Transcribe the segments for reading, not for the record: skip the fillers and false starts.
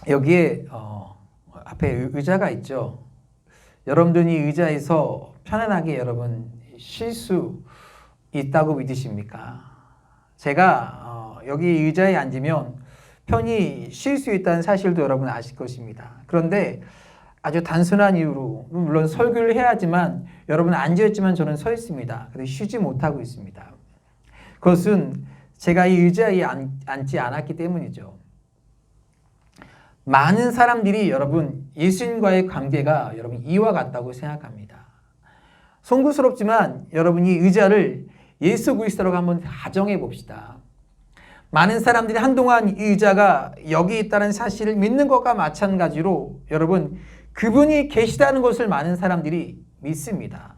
여기에 앞에 의자가 있죠. 여러분들이 의자에서 편안하게 여러분 쉴 수 있다고 믿으십니까? 제가 여기 의자에 앉으면 편히 쉴 수 있다는 사실도 여러분 아실 것입니다. 그런데 아주 단순한 이유로 물론 설교를 해야 하지만 여러분 앉아있지만 저는 서 있습니다. 그런데 쉬지 못하고 있습니다. 그것은 제가 이 의자에 앉지 않았기 때문이죠. 많은 사람들이 여러분 예수님과의 관계가 여러분 이와 같다고 생각합니다. 송구스럽지만 여러분이 의자를 예수 그리스도라고 한번 가정해 봅시다. 많은 사람들이 한동안 이 의자가 여기 있다는 사실을 믿는 것과 마찬가지로 여러분 그분이 계시다는 것을 많은 사람들이 믿습니다.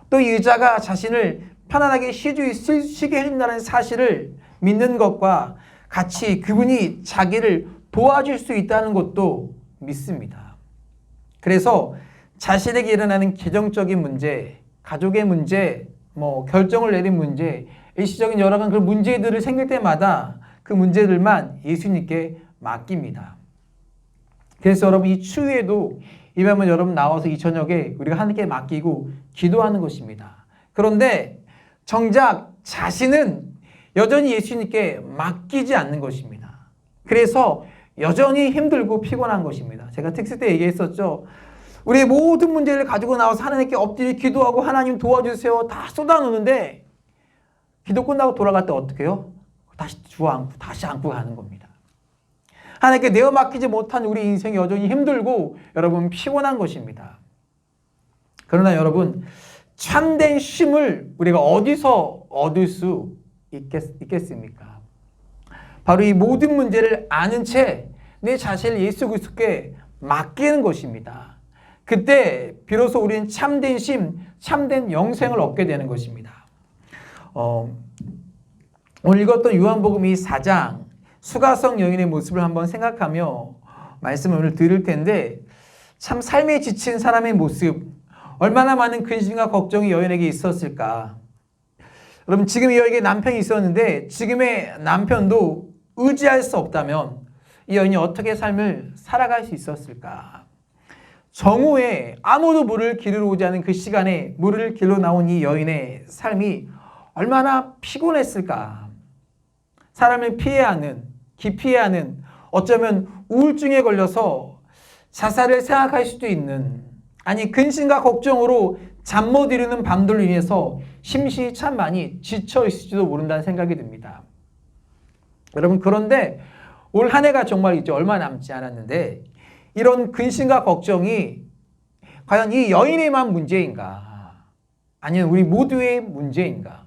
또 이 의자가 자신을 편안하게 쉬게 해준다는 사실을 믿는 것과 같이 그분이 자기를 도와줄 수 있다는 것도 믿습니다. 그래서 자신에게 일어나는 개정적인 문제, 가족의 문제, 결정을 내린 문제, 일시적인 여러 가지 그런 문제들을 생길 때마다 그 문제들만 예수님께 맡깁니다. 그래서 여러분 이 추위에도 이 밤은 여러분 나와서 이 저녁에 우리가 하나님께 맡기고 기도하는 것입니다. 그런데 정작 자신은 여전히 예수님께 맡기지 않는 것입니다. 그래서 여전히 힘들고 피곤한 것입니다. 제가 특수 때 얘기했었죠. 우리의 모든 문제를 가지고 나와서 하나님께 엎드려 기도하고 하나님 도와주세요 다 쏟아놓는데 기도 끝나고 돌아갈 때 어떻게 해요? 다시 주워안고 다시 안고 가는 겁니다. 하나님께 내어 맡기지 못한 우리 인생이 여전히 힘들고 여러분 피곤한 것입니다. 그러나 여러분 참된 쉼을 우리가 어디서 얻을 수 있겠습니까? 바로 이 모든 문제를 아는 채 내 자신을 예수 그리스도께 맡기는 것입니다. 그때 비로소 우리는 참된 쉼, 참된 영생을 얻게 되는 것입니다. 오늘 읽었던 요한복음 이 4장 수가성 여인의 모습을 한번 생각하며 말씀을 오늘 들을 텐데 참 삶에 지친 사람의 모습, 얼마나 많은 근심과 걱정이 여인에게 있었을까. 여러분 지금 이 여인에게 남편이 있었는데 지금의 남편도 의지할 수 없다면 이 여인이 어떻게 삶을 살아갈 수 있었을까. 정오에 아무도 물을 기르러 오지 않은 그 시간에 물을 길러 나온 이 여인의 삶이 얼마나 피곤했을까. 사람을 피해야 하는, 기피해야 하는, 어쩌면 우울증에 걸려서 자살을 생각할 수도 있는, 아니 근심과 걱정으로 잠 못 이루는 밤들로 인해서 심신이 참 많이 지쳐 있을지도 모른다는 생각이 듭니다. 여러분 그런데 올 한 해가 정말 이제 얼마 남지 않았는데 이런 근심과 걱정이 과연 이 여인의만 문제인가? 아니면 우리 모두의 문제인가?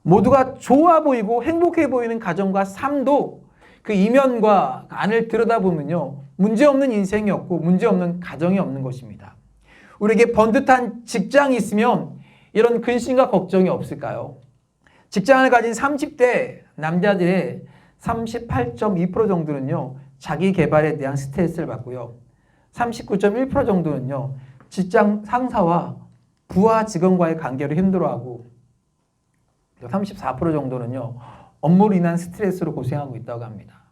모두가 좋아 보이고 행복해 보이는 가정과 삶도 그 이면과 안을 들여다보면요. 문제없는 인생이 없고 문제없는 가정이 없는 것입니다. 우리에게 번듯한 직장이 있으면 이런 근심과 걱정이 없을까요? 직장을 가진 30대 남자들의 38.2% 정도는요. 자기 개발에 대한 스트레스를 받고요. 39.1% 정도는요. 직장 상사와 부하 직원과의 관계로 힘들어하고 34% 정도는요. 업무로 인한 스트레스로 고생하고 있다고 합니다.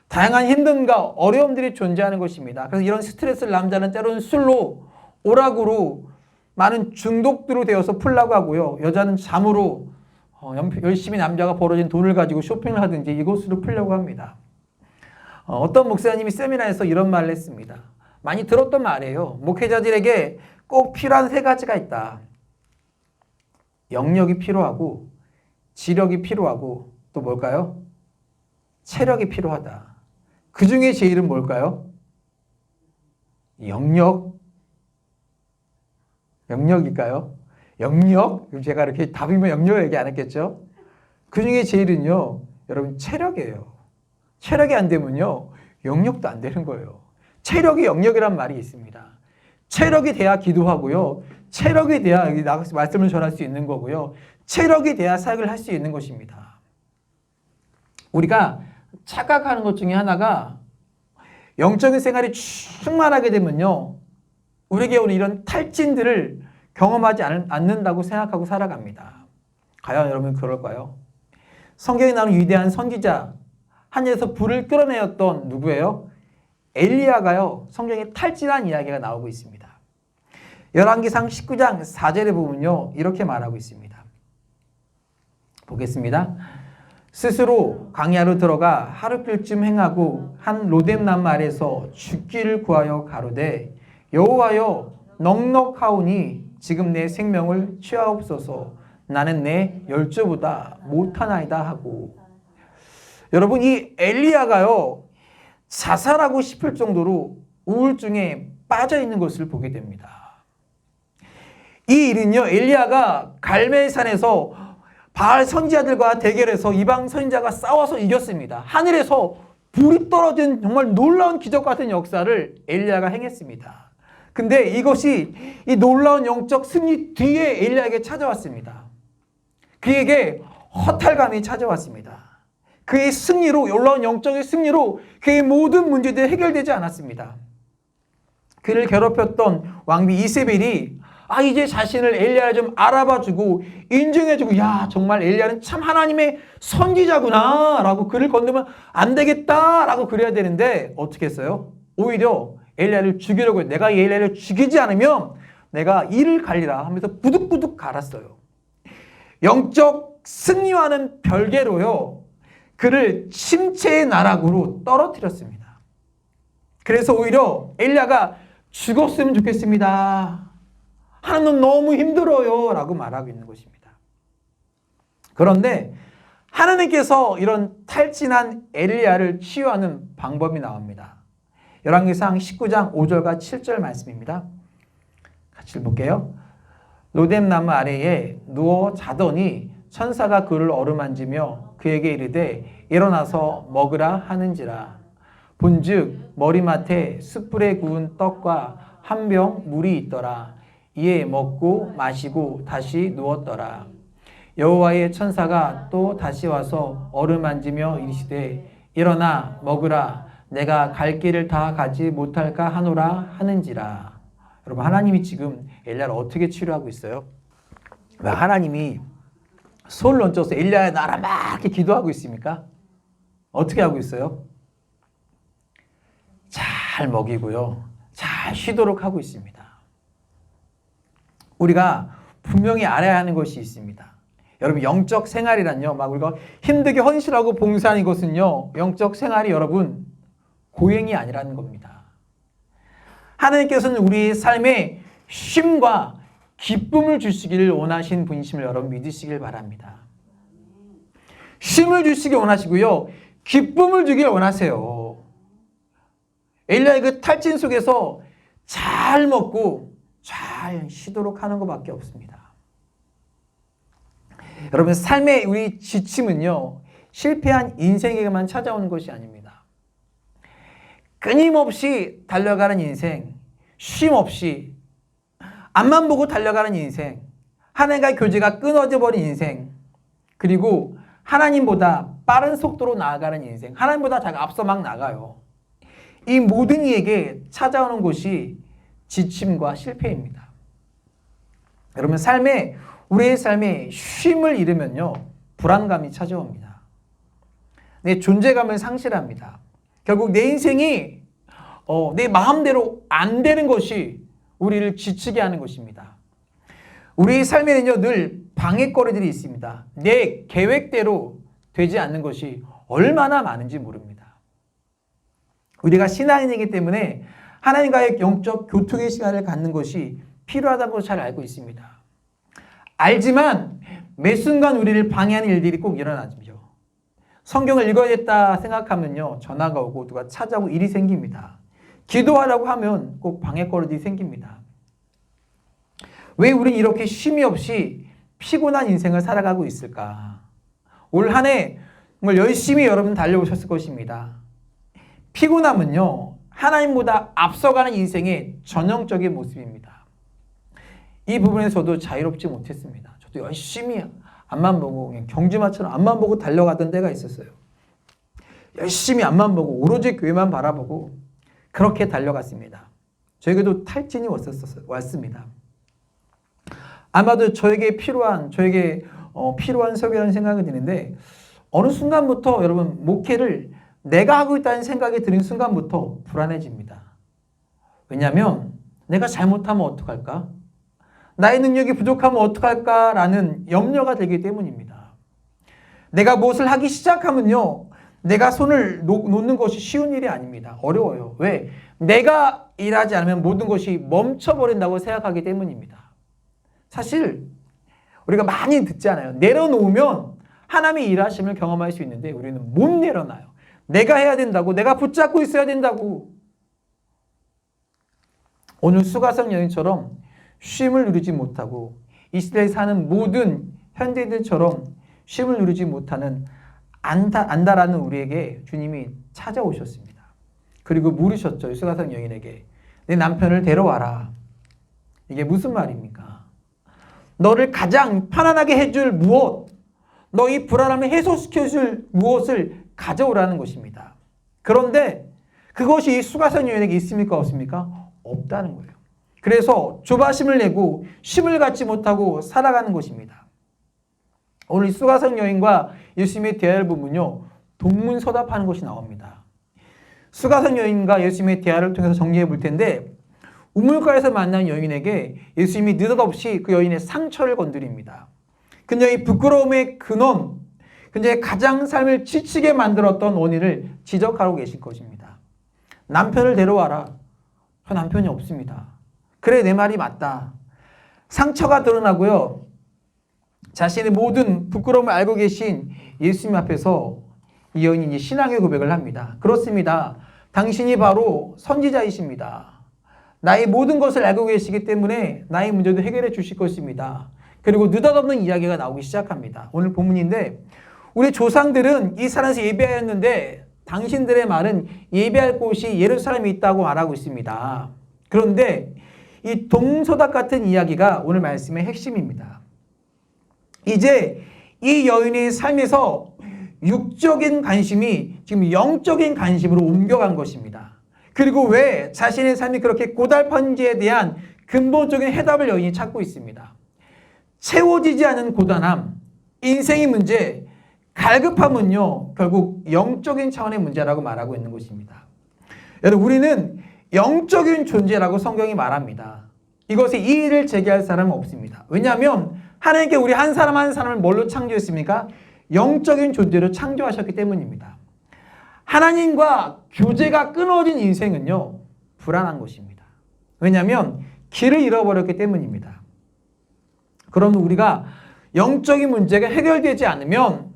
다양한 힘듦과 어려움들이 존재하는 것입니다. 그래서 이런 스트레스를 남자는 때로는 술로, 오락으로 많은 중독으로 되어서 풀려고 하고요. 여자는 잠으로 열심히 남자가 벌어진 돈을 가지고 쇼핑을 하든지 이것으로 풀려고 합니다. 어떤 목사님이 세미나에서 이런 말을 했습니다. 많이 들었던 말이에요. 목회자들에게 꼭 필요한 세 가지가 있다. 영역이 필요하고 지력이 필요하고 또 뭘까요? 체력이 필요하다. 그 중에 제일은 뭘까요? 영역일까요? 영역? 제가 이렇게 답이면 영역을 얘기 안 했겠죠? 그 중에 제일은요, 여러분 체력이에요. 체력이 안 되면요, 영역도 안 되는 거예요. 체력이 영역이란 말이 있습니다. 체력이 돼야 기도하고요. 체력이 돼야 여기 나가서 말씀을 전할 수 있는 거고요. 체력이 돼야 사역을 할 수 있는 것입니다. 우리가 착각하는 것 중에 하나가 영적인 생활이 충만하게 되면요. 우리에게 오는 이런 탈진들을 경험하지 않는다고 생각하고 살아갑니다. 과연 여러분 그럴까요? 성경에 나오는 위대한 선지자 하늘에서 불을 끌어내었던 누구예요? 엘리야가요. 성경에 탈진한 이야기가 나오고 있습니다. 열왕기상 19장 4절에 보면요. 이렇게 말하고 있습니다. 보겠습니다. 스스로 광야로 들어가 하루길쯤 행하고 한 로뎀나무 아래서 죽기를 구하여 가로되 여호와여 넉넉하오니 지금 내 생명을 취하옵소서 나는 내 열조보다 못하나이다 하고. 여러분, 이 엘리야가요 자살하고 싶을 정도로 우울증에 빠져 있는 것을 보게 됩니다. 이 일은요, 엘리야가 갈멜산에서 바알 선지자들과 대결해서 이방 선지자가 싸워서 이겼습니다. 하늘에서 불이 떨어진 정말 놀라운 기적 같은 역사를 엘리야가 행했습니다. 근데 이것이 이 놀라운 영적 승리 뒤에 엘리야에게 찾아왔습니다. 그에게 허탈감이 찾아왔습니다. 그의 승리로, 놀라운 영적인 승리로 그의 모든 문제들이 해결되지 않았습니다. 그를 괴롭혔던 왕비 이세벨이 이제 자신을 엘리야를 좀 알아봐주고 인정해주고, 야, 정말 엘리야는 참 하나님의 선지자구나 라고 그를 건드면 안 되겠다 라고 그래야 되는데 어떻게 했어요? 오히려 엘리야를 죽이려고 해요. 내가 이 엘리야를 죽이지 않으면 내가 이를 갈리라 하면서 부득부득 갈았어요. 영적 승리와는 별개로요, 그를 침체의 나락으로 떨어뜨렸습니다. 그래서 오히려 엘리야가 죽었으면 좋겠습니다. 하나님 너무 힘들어요 라고 말하고 있는 것입니다. 그런데 하나님께서 이런 탈진한 엘리야를 치유하는 방법이 나옵니다. 열왕기상 19장 5절과 7절 말씀입니다. 같이 볼게요. 로뎀나무 아래에 누워 자더니 천사가 그를 어루만지며 그에게 이르되 일어나서 먹으라 하는지라. 본즉 머리맡에 숯불에 구운 떡과 한 병 물이 있더라. 이에 먹고 마시고 다시 누웠더라. 여호와의 천사가 또 다시 와서 어루만지며 이르시되 일어나 먹으라. 내가 갈 길을 다 가지 못할까 하노라 하는지라. 여러분, 하나님이 지금 엘리야를 어떻게 치료하고 있어요? 왜 하나님이 손을 얹어서 엘리야의 나라 막 이렇게 기도하고 있습니까? 어떻게 하고 있어요? 잘 먹이고요, 잘 쉬도록 하고 있습니다. 우리가 분명히 알아야 하는 것이 있습니다. 여러분, 영적 생활이란요, 막 우리가 힘들게 헌신하고 봉사하는 것은요, 영적 생활이 여러분 고행이 아니라는 겁니다. 하나님께서는 우리 삶에 쉼과 기쁨을 주시기를 원하신 분이심을 여러분 믿으시길 바랍니다. 쉼을 주시길 원하시고요, 기쁨을 주길 원하세요. 엘리야의 그 탈진 속에서 잘 먹고 잘 쉬도록 하는 것밖에 없습니다. 여러분, 삶의 우리 지침은요, 실패한 인생에게만 찾아오는 것이 아닙니다. 끊임없이 달려가는 인생, 쉼 없이 앞만 보고 달려가는 인생, 하나님과의 교제가 끊어져 버린 인생, 그리고 하나님보다 빠른 속도로 나아가는 인생, 하나님보다 자기가 앞서 막 나가요. 이 모든 이에게 찾아오는 것이 지침과 실패입니다. 여러분, 우리의 삶에 쉼을 잃으면요, 불안감이 찾아옵니다. 내 존재감을 상실합니다. 결국 내 인생이 내 마음대로 안 되는 것이 우리를 지치게 하는 것입니다. 우리의 삶에는요, 늘 방해거리들이 있습니다. 내 계획대로 되지 않는 것이 얼마나 많은지 모릅니다. 우리가 신앙인이기 때문에 하나님과의 영적 교통의 시간을 갖는 것이 필요하다고 잘 알고 있습니다. 알지만 매 순간 우리를 방해하는 일들이 꼭 일어나죠. 성경을 읽어야겠다 생각하면요, 전화가 오고 누가 찾아오고 일이 생깁니다. 기도하라고 하면 꼭 방해거리들이 생깁니다. 왜 우리는 이렇게 쉼이 없이 피곤한 인생을 살아가고 있을까? 올 한 해 정말 열심히 여러분 달려오셨을 것입니다. 피곤함은요, 하나님보다 앞서가는 인생의 전형적인 모습입니다. 이 부분에서도 자유롭지 못했습니다. 저도 열심히 앞만 보고 그냥 경주마처럼 앞만 보고 달려가던 때가 있었어요. 열심히 앞만 보고 오로지 교회만 바라보고 그렇게 달려갔습니다. 저에게도 탈진이 왔습니다. 아마도 저에게 필요한 설교라는 생각이 드는데 어느 순간부터 여러분 목회를 내가 하고 있다는 생각이 드는 순간부터 불안해집니다. 왜냐하면 내가 잘못하면 어떡할까? 나의 능력이 부족하면 어떡할까라는 염려가 들기 때문입니다. 내가 무엇을 하기 시작하면요, 내가 손을 놓는 것이 쉬운 일이 아닙니다. 어려워요. 왜? 내가 일하지 않으면 모든 것이 멈춰버린다고 생각하기 때문입니다. 사실 우리가 많이 듣잖아요. 내려놓으면 하나님의 일하심을 경험할 수 있는데 우리는 못 내려놔요. 내가 해야 된다고, 내가 붙잡고 있어야 된다고. 오늘 수가성 여인처럼 쉼을 누리지 못하고 이 시대에 사는 모든 현대인들처럼 쉼을 누리지 못하는 안다라는 우리에게 주님이 찾아오셨습니다. 그리고 물으셨죠. 수가성 여인에게. 내 남편을 데려와라. 이게 무슨 말입니까? 너를 가장 편안하게 해줄 무엇, 너희 불안함을 해소시켜줄 무엇을 가져오라는 것입니다. 그런데 그것이 수가성 여인에게 있습니까? 없습니까? 없다는 거예요. 그래서 조바심을 내고 쉼을 갖지 못하고 살아가는 것입니다. 오늘 수가성 여인과 예수님의 대화를 보면요, 동문서답하는 것이 나옵니다. 수가성 여인과 예수님의 대화를 통해서 정리해 볼 텐데, 우물가에서 만난 여인에게 예수님이 느닷없이 그 여인의 상처를 건드립니다. 그녀의 부끄러움의 근원, 그녀의 가장 삶을 지치게 만들었던 원인을 지적하고 계실 것입니다. 남편을 데려와라. 저 남편이 없습니다. 그래, 내 말이 맞다. 상처가 드러나고요, 자신의 모든 부끄러움을 알고 계신 예수님 앞에서 이 여인이 신앙의 고백을 합니다. 그렇습니다. 당신이 바로 선지자이십니다. 나의 모든 것을 알고 계시기 때문에 나의 문제도 해결해 주실 것입니다. 그리고 느닷없는 이야기가 나오기 시작합니다. 오늘 본문인데, 우리 조상들은 이 산에서 예배하였는데 당신들의 말은 예배할 곳이 예루살렘에 있다고 말하고 있습니다. 그런데 이 동서답 같은 이야기가 오늘 말씀의 핵심입니다. 이제 이 여인의 삶에서 육적인 관심이 지금 영적인 관심으로 옮겨간 것입니다. 그리고 왜 자신의 삶이 그렇게 고달픈지에 대한 근본적인 해답을 여인이 찾고 있습니다. 채워지지 않은 고단함, 인생의 문제, 갈급함은요, 결국 영적인 차원의 문제라고 말하고 있는 것입니다. 여러분, 우리는 영적인 존재라고 성경이 말합니다. 이것에 이의를 제기할 사람은 없습니다. 왜냐하면 하나님께 우리 한 사람 한 사람을 뭘로 창조했습니까? 영적인 존재로 창조하셨기 때문입니다. 하나님과 교제가 끊어진 인생은요, 불안한 것입니다. 왜냐하면 길을 잃어버렸기 때문입니다. 그러면 우리가 영적인 문제가 해결되지 않으면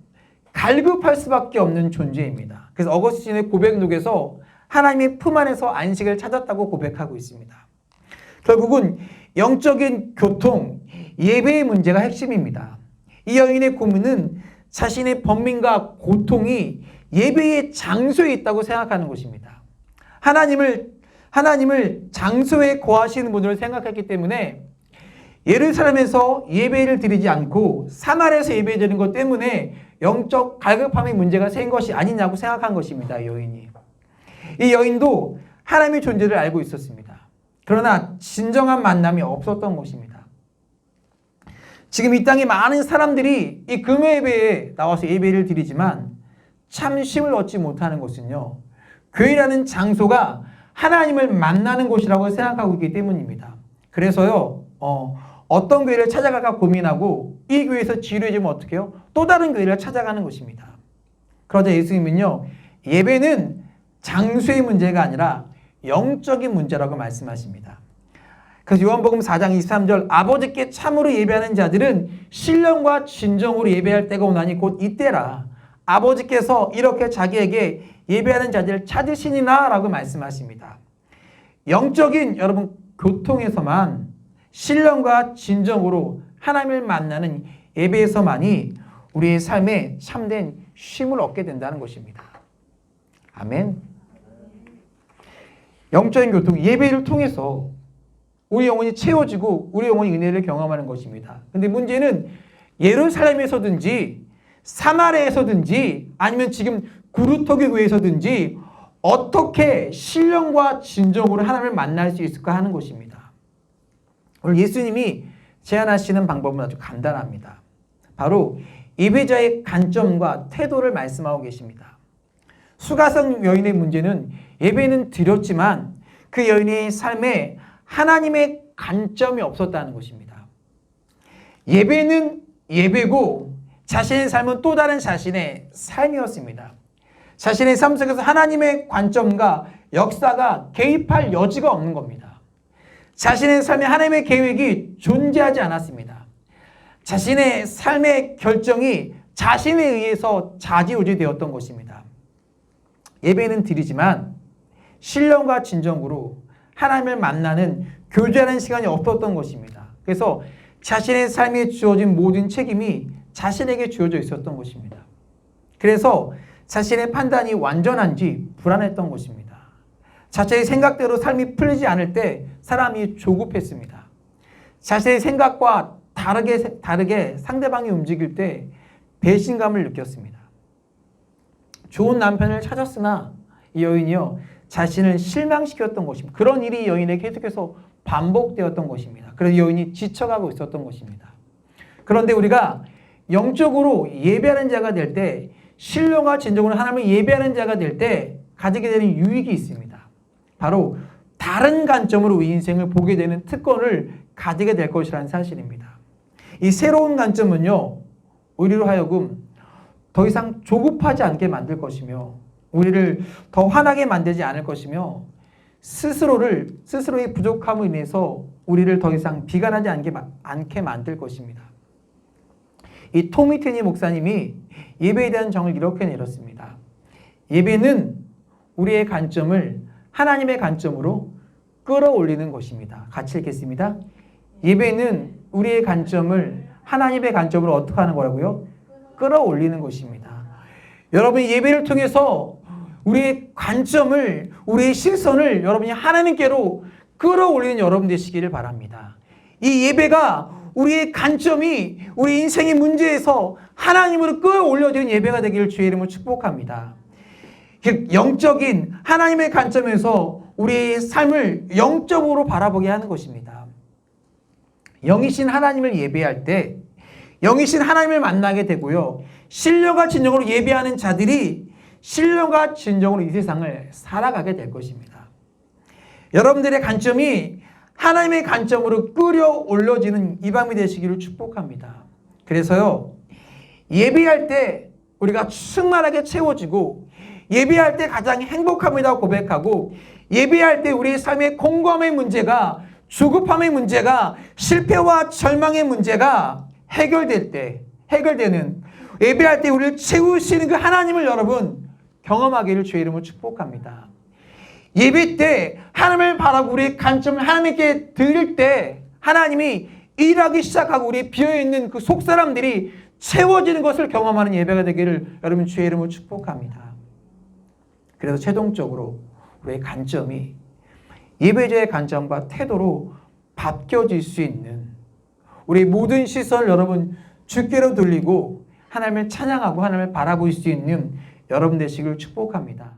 갈급할 수밖에 없는 존재입니다. 그래서 어거스틴의 고백록에서 하나님의 품 안에서 안식을 찾았다고 고백하고 있습니다. 결국은 영적인 교통, 예배의 문제가 핵심입니다. 이 여인의 고민은 자신의 번민과 고통이 예배의 장소에 있다고 생각하는 것입니다. 하나님을 장소에 거하시는 분으로 생각했기 때문에 예루살렘에서 예배를 드리지 않고 사마리아에서 예배 드리는 것 때문에 영적 갈급함의 문제가 생긴 것이 아니냐고 생각한 것입니다. 이 여인이. 이 여인도 하나님의 존재를 알고 있었습니다. 그러나 진정한 만남이 없었던 것입니다. 지금 이 땅에 많은 사람들이 이 금요 예배에 나와서 예배를 드리지만 참 쉼을 얻지 못하는 것은요, 교회라는 장소가 하나님을 만나는 곳이라고 생각하고 있기 때문입니다. 그래서요, 어떤 교회를 찾아갈까 고민하고 이 교회에서 지루해지면 어떻게 해요? 또 다른 교회를 찾아가는 것입니다. 그러자 예수님은요, 예배는 장소의 문제가 아니라 영적인 문제라고 말씀하십니다. 그래서 요한복음 4장 23절, 아버지께 참으로 예배하는 자들은 신령과 진정으로 예배할 때가 오나니 곧 이때라. 아버지께서 이렇게 자기에게 예배하는 자들을 찾으시니라 라고 말씀하십니다. 영적인 여러분 교통에서만 신령과 진정으로 하나님을 만나는 예배에서만이 우리의 삶에 참된 쉼을 얻게 된다는 것입니다. 아멘. 영적인 교통, 예배를 통해서 우리 영혼이 채워지고 우리 영혼이 은혜를 경험하는 것입니다. 근데 문제는 예루살렘에서든지 사마리아에서든지 아니면 지금 구루터기 교회에서든지 어떻게 신령과 진정으로 하나님을 만날 수 있을까 하는 것입니다. 오늘 예수님이 제안하시는 방법은 아주 간단합니다. 바로 예배자의 관점과 태도를 말씀하고 계십니다. 수가성 여인의 문제는 예배는 드렸지만 그 여인의 삶에 하나님의 관점이 없었다는 것입니다. 예배는 예배고 자신의 삶은 또 다른 자신의 삶이었습니다. 자신의 삶 속에서 하나님의 관점과 역사가 개입할 여지가 없는 겁니다. 자신의 삶에 하나님의 계획이 존재하지 않았습니다. 자신의 삶의 결정이 자신에 의해서 좌지우지되었던 것입니다. 예배는 드리지만 신령과 진정으로 하나님을 만나는 교제하는 시간이 없었던 것입니다. 그래서 자신의 삶에 주어진 모든 책임이 자신에게 주어져 있었던 것입니다. 그래서 자신의 판단이 완전한지 불안했던 것입니다. 자신의 생각대로 삶이 풀리지 않을 때 사람이 조급했습니다. 자신의 생각과 다르게 상대방이 움직일 때 배신감을 느꼈습니다. 좋은 남편을 찾았으나 이 여인이요 자신을 실망시켰던 것입니다. 그런 일이 여인에게 계속해서 반복되었던 것입니다. 그래서 여인이 지쳐가고 있었던 것입니다. 그런데 우리가 영적으로 예배하는 자가 될 때, 신령과 진정으로 하나님을 예배하는 자가 될 때 가지게 되는 유익이 있습니다. 바로 다른 관점으로 이 인생을 보게 되는 특권을 가지게 될 것이라는 사실입니다. 이 새로운 관점은요, 우리로 하여금 더 이상 조급하지 않게 만들 것이며 우리를 더 화나게 만들지 않을 것이며 스스로의 부족함으로 인해서 우리를 더 이상 비관하지 않게 만들 것입니다. 이 토미 테니 목사님이 예배에 대한 정을 이렇게 내렸습니다. 예배는 우리의 관점을 하나님의 관점으로 끌어올리는 것입니다. 같이 읽겠습니다. 예배는 우리의 관점을 하나님의 관점으로 어떻게 하는 거라고요? 끌어올리는 것입니다. 여러분 예배를 통해서 우리의 관점을, 우리의 시선을 여러분이 하나님께로 끌어올리는 여러분 되시기를 바랍니다. 이 예배가 우리의 관점이 우리 인생의 문제에서 하나님으로 끌어올려지는 예배가 되기를 주의 이름으로 축복합니다. 영적인 하나님의 관점에서 우리의 삶을 영적으로 바라보게 하는 것입니다. 영이신 하나님을 예배할 때 영이신 하나님을 만나게 되고요. 신령과 진정으로 예배하는 자들이 신령과 진정으로 이 세상을 살아가게 될 것입니다. 여러분들의 관점이 하나님의 관점으로 끌어올려지는 이 밤이 되시기를 축복합니다. 그래서요, 예배할 때 우리가 충만하게 채워지고 예배할 때 가장 행복합니다 고백하고 예배할 때 우리의 삶의 공고함의 문제가 조급함의 문제가 실패와 절망의 문제가 해결되는 예배할 때 우리를 채우시는 그 하나님을 여러분 경험하기를 주의 이름으로 축복합니다. 예배 때 하나님을 바라고 우리의 관점을 하나님께 드릴 때 하나님이 일하기 시작하고 우리 비어있는 그 속사람들이 채워지는 것을 경험하는 예배가 되기를 여러분 주의 이름으로 축복합니다. 그래서 최종적으로 우리의 관점이 예배자의 관점과 태도로 바뀌어질 수 있는 우리 모든 시선을 여러분 주께로 돌리고 하나님을 찬양하고 하나님을 바라볼 수 있는 여러분 되시길 축복합니다.